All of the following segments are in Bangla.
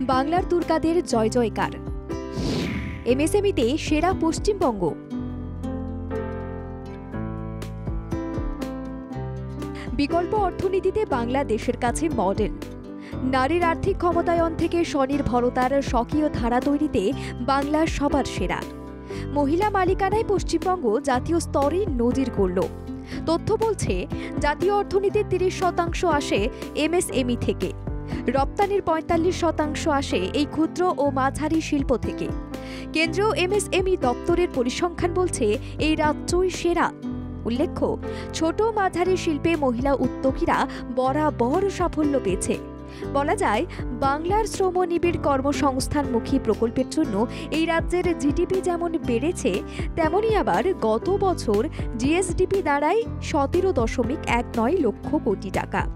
বাংলার তুর্কাদের জয় জয়কার। এমএসএমইতে সেরা পশ্চিমবঙ্গ। বিকল্প অর্থনীতিতে বাংলা দেশের কাছে মডেল। নারীর আর্থিক ক্ষমতায়ন থেকে স্বনির্ভরতার স্বকীয় ধারা তৈরিতে বাংলা সবার সেরা। মহিলা মালিকানায় পশ্চিমবঙ্গ জাতীয় স্তরে নজির গড়ল। তথ্য বলছে, জাতীয় অর্থনীতির ৩০% আসে এমএসএমই থেকে, রপ্তানির ৪৫% আসে এই ক্ষুদ্র ও মাঝারি শিল্প থেকে। কেন্দ্রীয় এমএসএমই দপ্তরের পরিসংখ্যান বলছে এই রাজ্যই সেরা। উল্লেখ্য, ছোট মাঝারি শিল্পে মহিলা উদ্যোগীরা বরাবর সাফল্য পেয়েছে। বলা যায়, বাংলার শ্রমনিবিড় কর্মসংস্থানমুখী প্রকল্পের জন্য এই রাজ্যের জিডিপি যেমন বেড়েছে, তেমনি আবার গত বছর জিএসডিপি দাঁড়ায় ১৭.১৯ লক্ষ কোটি টাকা।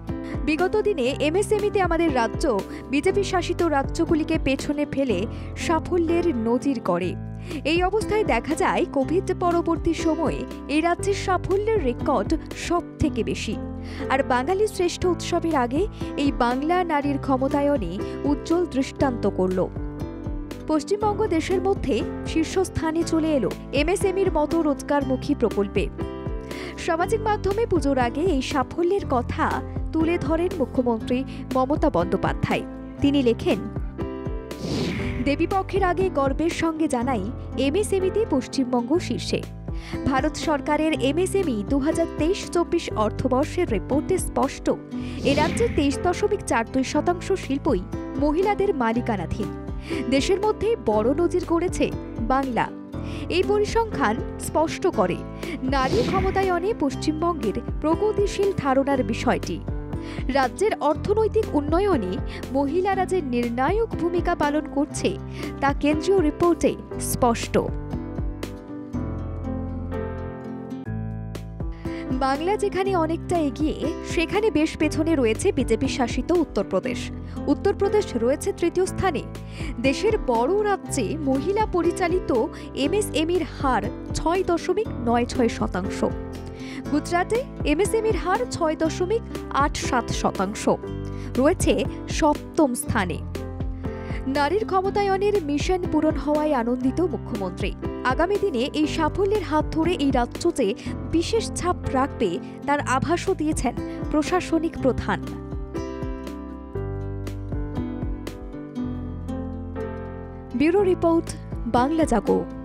বিগত দিনে এমএসএমইতে আমাদের রাজ্য বিজেপি শাসিত রাজ্যগুলিকে পেছনে ফেলে সাফল্যের নজির গড়ে। এই অবস্থায় দেখা যায়, কোভিড পরবর্তী সময়ে এই রাজ্যের সাফল্যের রেকর্ড সব থেকে বেশি। আর বাঙালি শ্রেষ্ঠ উৎসবের আগে এই বাংলা নারীর ক্ষমতায়নে উজ্জ্বল দৃষ্টান্ত করল। পশ্চিমবঙ্গ দেশের মধ্যে শীর্ষস্থানে চলে এলো এমএসএমইর মতো রোজগারমুখী প্রকল্পে। সামাজিক মাধ্যমে পুজোর আগে এই সাফল্যের কথা তুলে ধরেন মুখ্যমন্ত্রী মমতা বন্দ্যোপাধ্যায়। তিনি লেখেন, দেবীপক্ষের আগে গর্বের সঙ্গে জানাই, এমএসএমইতে পশ্চিমবঙ্গ শীর্ষে। ভারত সরকারের এমএসএমই ২০২৩-২৪ অর্থবর্ষের রিপোর্টে স্পষ্ট, এ রাজ্যে ২৩.৪২% শিল্পই মহিলাদের মালিকানাধীন। দেশের মধ্যে বড় নজির গড়েছে বাংলা। এই পরিসংখ্যান স্পষ্ট করে নারী ক্ষমতায়নে পশ্চিমবঙ্গের প্রগতিশীল ধারণার বিষয়টি। রাজ্যের অর্থনৈতিক উন্নয়নে মহিলারা যে নির্ণায়ক ভূমিকা পালন করছে, তা কেন্দ্রীয় রিপোর্টে স্পষ্ট। বাংলা যেখানে অনেকটা এগিয়ে, সেখানে বেশ পেছনে রয়েছে বিজেপি শাসিত উত্তরপ্রদেশ। উত্তরপ্রদেশ রয়েছে তৃতীয় স্থানে। দেশের বড় রাজ্যে মহিলা পরিচালিত এমএসএমইর হার ৬.৯৬%। গুজরাটে এমএসএমইর হার ৬.৮৭%, রয়েছে সপ্তম স্থানে। নারীর ক্ষমতায়নের মিশন পূরণ হওয়ায় আনন্দিত মুখ্যমন্ত্রী। আগামী দিনে এই সাফল্যের হাত ধরে এই রাজ্য যে বিশেষ ছাপ রাখবে, তার আভাসও দিয়েছেন প্রশাসনিক প্রধান। ব্যুরো রিপোর্ট, বাংলা জাগো।